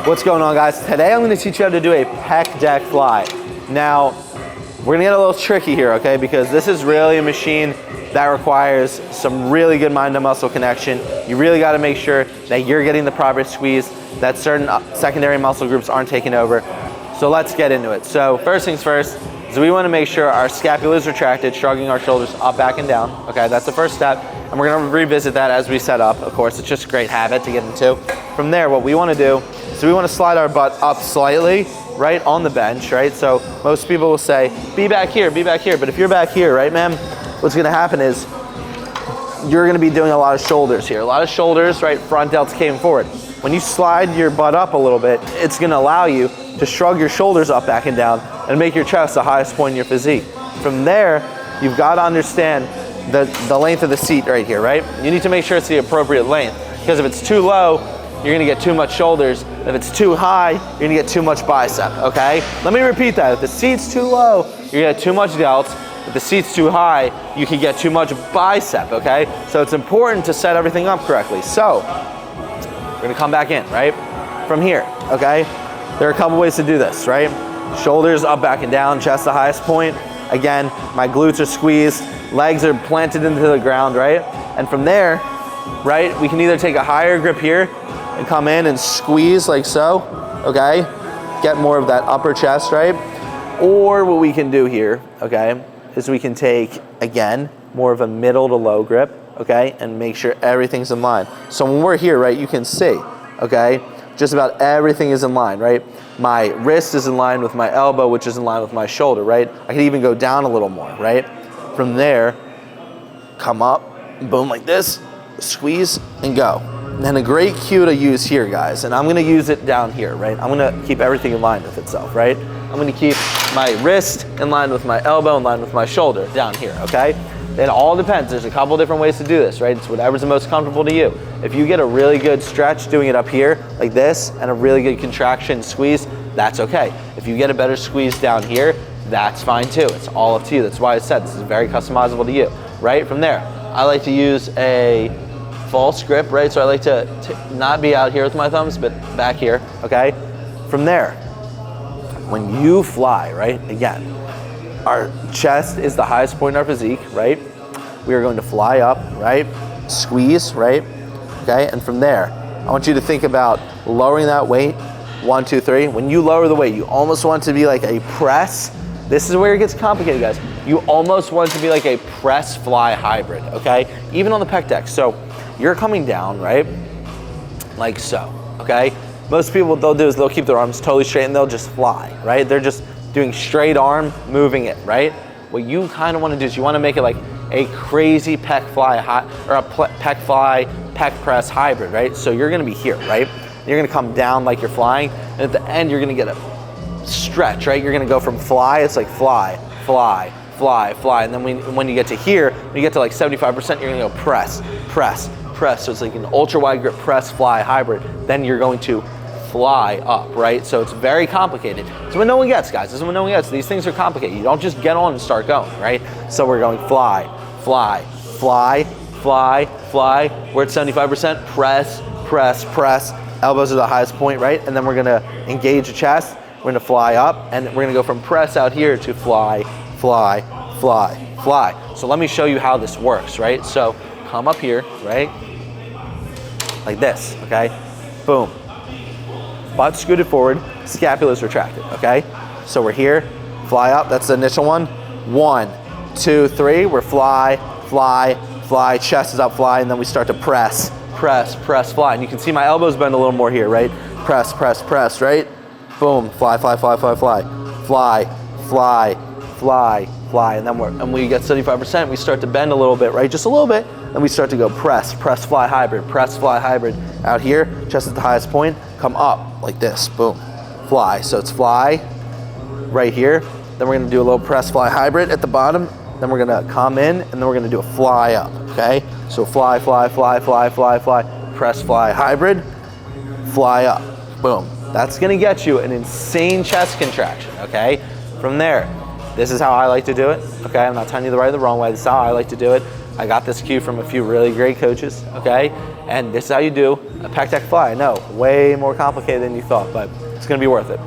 What's going on, guys? Today I'm going to teach you how to do a Pec-Dec fly. Now, we're going to get a little tricky here, okay? Because this is really a machine that requires some really good mind to muscle connection. You really got to make sure that you're getting the proper squeeze, that certain secondary muscle groups aren't taking over. So let's get into it. So first things first is we want to make sure our scapula is retracted, shrugging our shoulders up, back, and down. Okay, that's the first step. And we're going to revisit that as we set up. Of course, it's just a great habit to get into. From there, what we want to do is we want to slide our butt up slightly, right, on the bench, right? So most people will say, be back here, be back here. But if you're back here, right, ma'am, what's going to happen is you're going to be doing a lot of shoulders here. A lot of shoulders, right, front delts came forward. When you slide your butt up a little bit, it's going to allow you to shrug your shoulders up, back, and down and make your chest the highest point in your physique. From there, you've got to understand the length of the seat right here, right? You need to make sure it's the appropriate length, because if it's too low, you're gonna get too much shoulders. If it's too high, you're gonna get too much bicep, okay? Let me repeat that. If the seat's too low, you're gonna get too much delts. If the seat's too high, you can get too much bicep, okay? So it's important to set everything up correctly. So, we're gonna come back in, right? From here, okay? There are a couple ways to do this, right? Shoulders up, back, and down, chest the highest point. Again, my glutes are squeezed, legs are planted into the ground, right? And from there, right, we can either take a higher grip here and come in and squeeze like so, okay? Get more of that upper chest, right? Or what we can do here, okay, is we can take, again, more of a middle to low grip, okay? And make sure everything's in line. So when we're here, right, you can see, okay? Just about everything is in line, right? My wrist is in line with my elbow, which is in line with my shoulder, right? I can even go down a little more, right? From there, come up, boom, like this, squeeze, and go. And then a great cue to use here, guys, and I'm gonna use it down here, right? I'm gonna keep everything in line with itself, right? I'm gonna keep my wrist in line with my elbow, in line with my shoulder, down here, okay? It all depends. There's a couple different ways to do this, right? It's whatever's the most comfortable to you. If you get a really good stretch doing it up here, like this, and a really good contraction squeeze, that's okay. If you get a better squeeze down here, that's fine too. It's all up to you. That's why I said this is very customizable to you, right? From there, I like to use a false grip, right? So I like to not be out here with my thumbs, but back here, okay? From there, when you fly, right, again, our chest is the highest point in our physique, right? We are going to fly up, right? Squeeze, right? Okay, and from there, I want you to think about lowering that weight. 1, 2, 3. When you lower the weight, you almost want it to be like a press. This is where it gets complicated, guys. You almost want it to be like a press fly hybrid, okay? Even on the Pec-Dec. So you're coming down, right? Like so, okay? Most people, what they'll do is they'll keep their arms totally straight and they'll just fly, right? They're just doing straight arm, moving it, right? What you kind of want to do is you want to make it like a crazy pec fly or a pec fly, pec press hybrid, right? So you're going to be here, right? You're going to come down like you're flying, and at the end you're going to get a stretch, right? You're going to go from fly, it's like fly, fly, fly, fly, and then when you get to here, when you get to like 75%, you're going to go press, press, press. So it's like an ultra wide grip press fly hybrid. Then you're going to fly up, right? So it's very complicated. So when no one gets, guys, this is when no one gets. These things are complicated. You don't just get on and start going, right? So we're going fly, fly, fly, fly, fly. We're at 75%, press, press, press. Elbows are the highest point, right? And then we're gonna engage the chest. We're gonna fly up, and we're gonna go from press out here to fly, fly, fly, fly. So let me show you how this works, right? So come up here, right? Like this, okay? Boom. Butt scooted forward, scapula is retracted, okay? So we're here, fly up, that's the initial one. 1, 2, 3, we're fly, fly, fly, chest is up, fly, and then we start to press, press, press, fly. And you can see my elbows bend a little more here, right? Press, press, press, right? Boom, fly, fly, fly, fly, fly, fly, fly, fly, fly. And then when we get 75%, we start to bend a little bit, right? Just a little bit. And we start to go press, press, fly, hybrid, press, fly, hybrid. Out here, chest at the highest point, come up like this, boom, fly. So it's fly right here. Then we're gonna do a little press, fly, hybrid at the bottom. Then we're gonna come in, and then we're gonna do a fly up, okay? So fly, fly, fly, fly, fly, fly, press, fly, hybrid, fly up, boom. That's gonna get you an insane chest contraction, okay? From there, this is how I like to do it, okay? I'm not telling you the right or the wrong way, this is how I like to do it. I got this cue from a few really great coaches, okay? And this is how you do a Pec-Dec fly. No, way more complicated than you thought, but it's gonna be worth it.